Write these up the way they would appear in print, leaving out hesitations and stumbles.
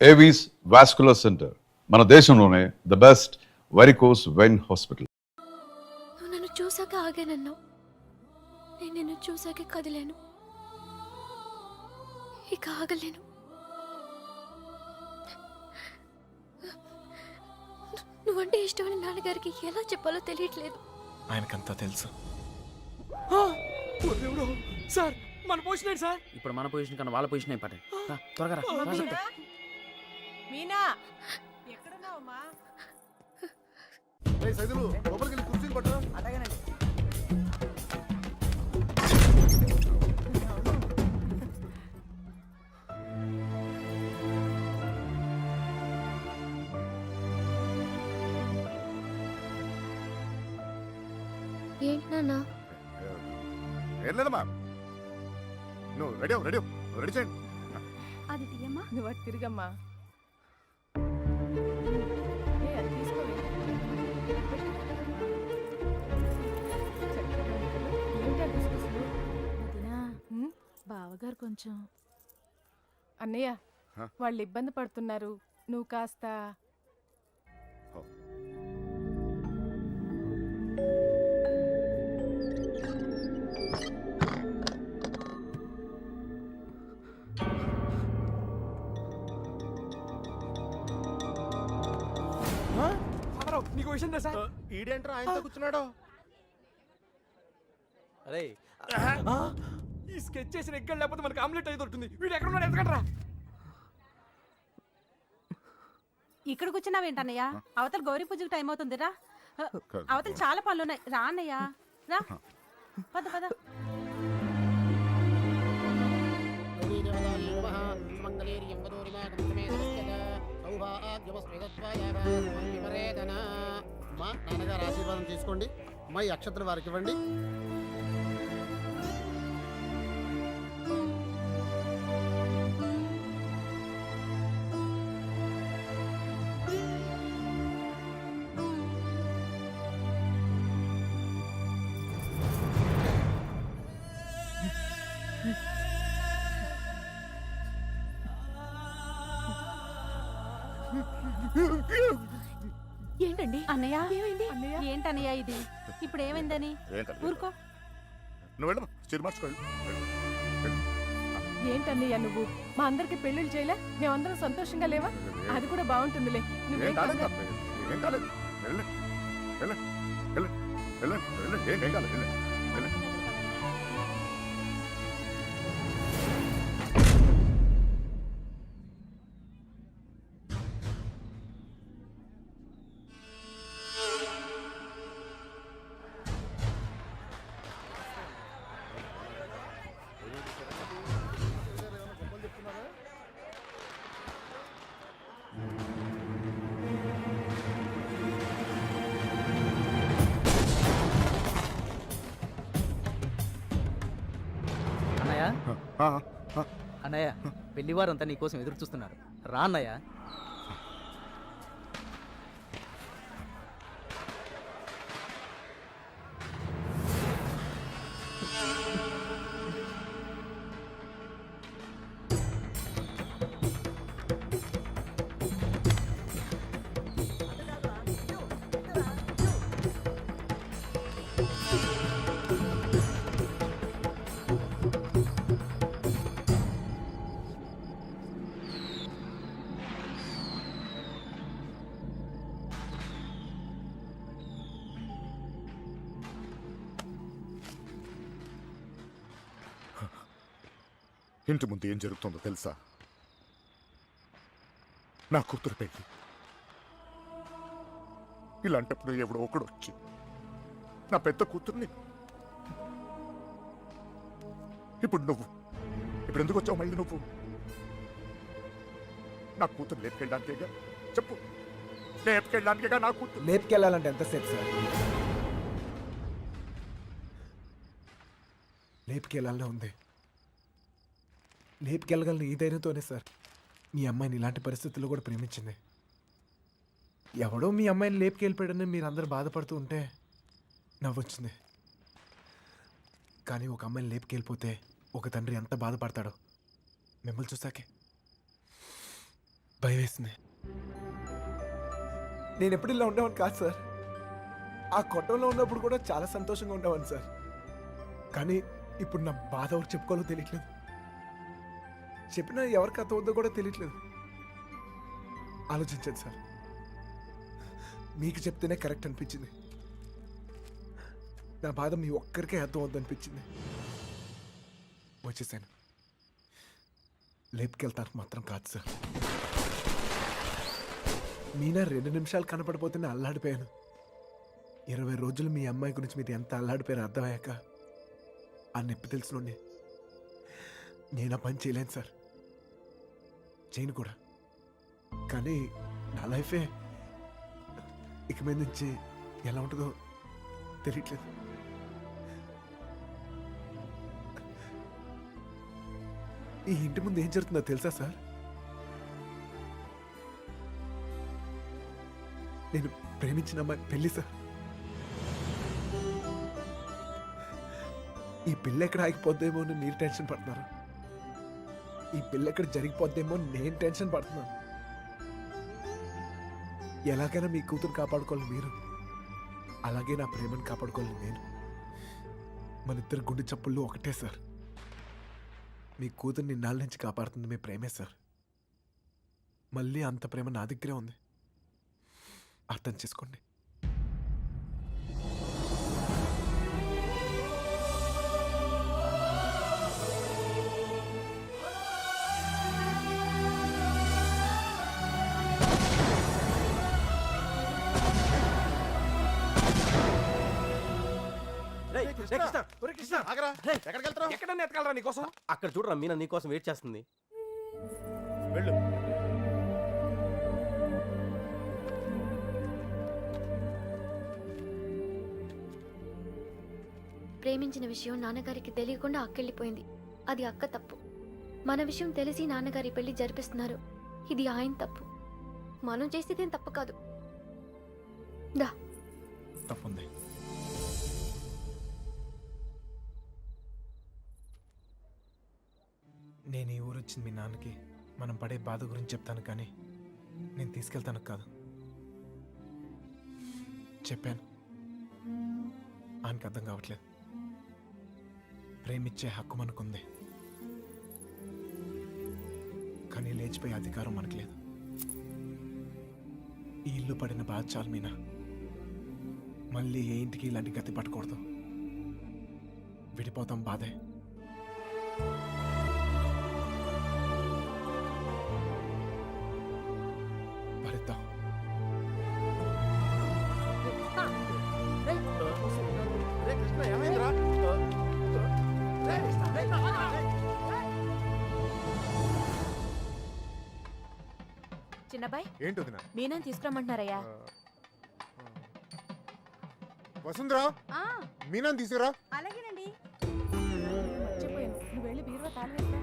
Avis vascular centre, మన దేశంలోనే the best varicose vein hospital. నువ్వు నన్ను చూసాక ఆగానన్నావు, నేను నిన్ను చూసాక కదిలాను, ఇక ఆగలేను. నువ్వంటే ఇష్టమని నాన్నగారికి ఎలా చెప్పాలో తెలియట్లేదు. ఆయనకంతా తెలుసు. సార్ మన పొజిషన్ ఏంటి సార్? ఇప్పుడు మన పొజిషన్ కన్నా వాళ్ళ పొజిషన్ అయిపోతాయి. త్వరగా రా. మీనా ఎక్కడున్నావమ్మా? అలాగేనండి. ఏంటి నాన్న? ఏం లేదమ్మా, నువ్వు రెడీ చేయండి. అది తీయమ్మా. నువ్వు అటు తిరిగమ్మా. బావగారు కొంచెం అన్నయ్య వాళ్ళు ఇబ్బంది పడుతున్నారు, నువ్వు కాస్త నీకు విషయం తెలుసా? ఈడేంట్రా ఆయనతో కూర్చున్నాడు? అరే ఈ స్కెచ్ చేసిన ఎక్కడ లేకపోతే మనకి ఆమ్లెట్ అయితే దొరుకుతుంది. వీడు ఎక్కడ ఉన్నాడు? ఎందుకంటారా? ఇక్కడ కూర్చున్నావేంటన్నయ్య? అవతల గౌరీ పూజకు టైం అవుతుంది రా. అవతల చాలా పనులున్నాయి, రా అన్నయ్య రా. పద పద. మా నాన్నగారు ఆశీర్వాదం తీసుకోండి. మా ఈ అక్షతలు వారికి ఇవ్వండి. ఏంటండి అన్నయ్య? ఏంటన్నయ్య ఇది? ఇప్పుడు ఏమైందని? ఊరుకో. నువ్వు వెళ్ళమ్మా, చీర మార్చుకోండి. ఏంటన్నయ్య నువ్వు మా అందరికి పెళ్లిళ్ళు చేయలే? మేమందరం సంతోషంగా లేవా? అది కూడా బాగుంటుందిలే. ఏం కాలేదు, ఏం కాలేదు. వెళ్ళండి వెళ్ళండి వెళ్ళండి వెళ్ళండి వెళ్ళండి, ఏం కాలేదు. వెళ్ళండి వెళ్ళండి. అన్నయ్య పెళ్లివారంతా నీకోసం ఎదురు చూస్తున్నారు, రా అన్నయ్య. ఇంటి ముందు ఏం జరుగుతుందో తెలుసా? నా కూతురు పెళ్ళి. ఇలాంటప్పుడు ఎవడో ఒకడు వచ్చి నా పెద్ద కూతుర్ని, ఇప్పుడు ఎందుకు వచ్చావు మళ్ళీ? నువ్వు నా కూతురు లేపుకెళ్ళడానికేగా? చెప్పు, లేపుకెళ్ళడానికేగా నా కూతురు? లేపుకెళ్ళాలంటే ఎంతసేపు సార్? లేపుకెళ్ళాలనే ఉంది. లేపుకెళ్ళగలను ఈ ధైర్యంతోనే సార్ మీ అమ్మాయిని ఇలాంటి పరిస్థితుల్లో కూడా ప్రేమించింది. ఎవడో మీ అమ్మాయిని లేపుకెళ్ళిపోయాడని మీరు అందరూ బాధపడుతూ ఉంటే నవ్వొచ్చింది. కానీ ఒక అమ్మాయిని లేపుకెళ్ళిపోతే ఒక తండ్రి ఎంత బాధపడతాడో మిమ్మల్ని చూసాకే భయం వేసింది. నేను ఎప్పుడు ఇలా ఉండేవాడిని కాదు సార్. ఆ కొట్టంలో ఉన్నప్పుడు కూడా చాలా సంతోషంగా ఉండేవాడిని సార్. కానీ ఇప్పుడు నా బాధ ఎవరు చెప్పుకోవాలో తెలియట్లేదు. చెప్పినా ఎవరికి అర్థం అవుతుందో కూడా తెలియట్లేదు. ఆలోచించండి సార్. మీకు చెప్తేనే కరెక్ట్ అనిపించింది. నా బాధ మీ ఒక్కరికే అర్థం అవుద్ది అనిపించింది. వచ్చేసాను. లేపుకెళ్తానికి మాత్రం కాదు సార్. మీనా 2 నిమిషాలు కనపడిపోతేనే అల్లాడిపోయాను. 20 రోజులు మీ అమ్మాయి గురించి మీరు ఎంత అల్లాడిపోయారో అర్థమయ్యాక ఆ నొప్పి తెలుసునండి. నేను ఆ పని చేయలేను సార్. చేయను కూడా. కానీ నా లైఫే ఇక మీద నుంచి ఎలా ఉంటుందో తెలియట్లేదు. ఈ ఇంటి ముందు ఏం జరుగుతుందో తెలుసా సార్? నేను ప్రేమించిన అమ్మాయి పెళ్లి సార్. ఈ పిల్ల ఎక్కడ ఆగిపోద్దేమో అని మీరు టెన్షన్ పడుతున్నారు. ఈ పిల్ల ఎక్కడ జరిగిపోద్దేమో నేను టెన్షన్ పడుతున్నాను. ఎలాగైనా మీ కూతురు కాపాడుకోవాలి మీరు, అలాగే నా ప్రేమను కాపాడుకోవాలి నేను. మన ఇద్దరు గుండె చప్పుళ్ళు ఒకటే సార్. మీ కూతుర్ని నాళ్ళ నుంచి కాపాడుతుంది మీ ప్రేమే సార్. మళ్ళీ అంత ప్రేమ నా దగ్గరే ఉంది. అర్థం చేసుకోండి. ఆగరా, ఎక్కడికి వెళ్తున్నావు? ఎక్కడన్నా ఎతకాలరా నీకోసం? అక్కడ చూడరా మీనా నీకోసం వెయిట్ చేస్తుంది. వెళ్ళు. ప్రేమించిన విషయం నాన్నగారికి తెలియకుండా అక్కెళ్ళిపోయింది. అది అక్క తప్పు. మన విషయం తెలిసి నాన్నగారి పెళ్లి జరిపిస్తున్నారు. ఇది ఆయన తప్పు. మనం చేసేదేం తప్పు కాదు. దా. తప్పుంది. నేను ఈ ఊరు వచ్చింది మీ నాన్నకి మనం పడే బాధ గురించి చెప్తాను, కానీ నేను తీసుకెళ్తాను కాదు. చెప్పాను, ఆయనకి అర్థం కావట్లేదు. ప్రేమిచ్చే హక్కు మనకుంది, కానీ లేచిపోయే అధికారం మనకు లేదు. ఈ ఇల్లు పడిన బాధ చాలు మీనా. మళ్ళీ ఏ ఇంటికి ఇలాంటి గతి పట్టకూడదు. విడిపోతాం బాధే. భరిద్దాం. రే కృష్ణ, ఏమైందిరా? చిన్నబాయ్, ఏంటి వదినా? మీనని తీసుకురమ్మంటున్నారయ్యా. వసుంధరా, మీనాన్ని తీసుకురా. అలాగేనండి. మర్చిపోయాను, నువ్వు వెళ్ళి బీరువా తాళం వేస్తా.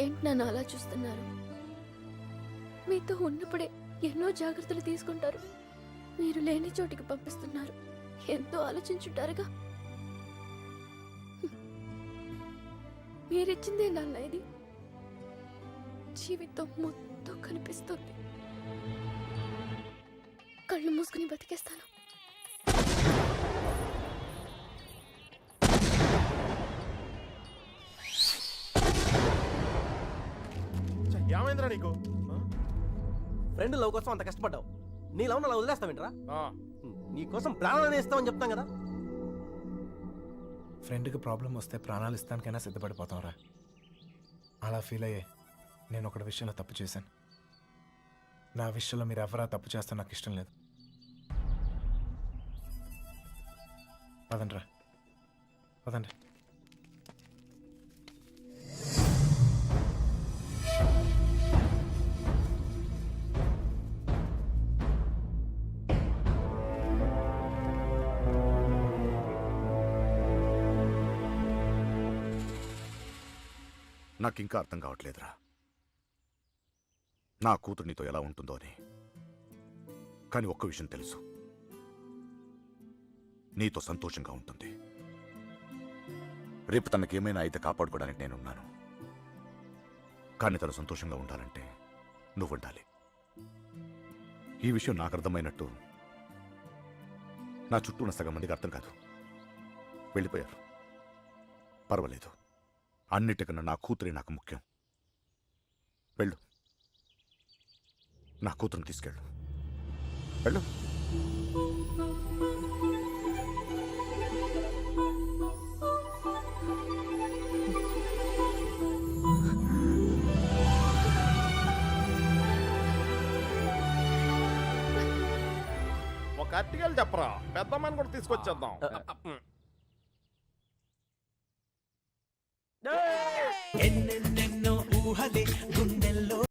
ఏంటి నన్ను అలా చూస్తున్నారు? మీతో ఉన్నప్పుడే ఎన్నో జాగ్రత్తలు తీసుకుంటారు. మీరు లేని చోటికి పంపిస్తున్నారు. ఎంతో ఆలోచించుంటారుగా. మీరిచ్చిందే నాన్న ఇది. జీవితం మొత్తం కనిపిస్తుంది. కళ్ళు మూసుకుని బతికేస్తాను. ఏమైందిరా నీకు? ఫ్రెండ్ లవ్ కోసం అంత కష్టపడ్డావు. నీ లవ్ అలా వదిలేస్తావేంట్రా? నీకోసం ప్రాణాలు ఇస్తామని చెప్తాం కదా. ఫ్రెండ్కి ప్రాబ్లం వస్తే ప్రాణాలు ఇస్తానికైనా సిద్ధపడిపోతాంరా. అలా ఫీల్ అయ్యే నేను ఒకటి విషయంలో తప్పు చేశాను. నా విషయంలో మీరు ఎవరా తప్పు చేస్తే నాకు ఇష్టం లేదు. పదండ్రా, పదండి. నాకింకా అర్థం కావట్లేదురా, నా కూతురు నీతో ఎలా ఉంటుందో అని. కానీ ఒక్క విషయం తెలుసు, నీతో సంతోషంగా ఉంటుంది. రేపు తనకేమైనా అయితే కాపాడుకోవడానికి నేనున్నాను. కానీ తను సంతోషంగా ఉండాలంటే నువ్వు ఉండాలి. ఈ విషయం నాకు అర్థమైనట్టు నా చుట్టూ ఉన్న సగం మందికి అర్థం కాదు. వెళ్ళిపోయారు. పర్వాలేదు, అన్నిటికన్నా నా కూతురే నాకు ముఖ్యం. వెళ్ళు, నా కూతురుని తీసుకెళ్ళు. వెళ్ళు. ఒక అట్టికలు చెప్పరా, పెద్దమ్మని కూడా తీసుకొచ్చేద్దాం. ఎన్నెన్నెన్నో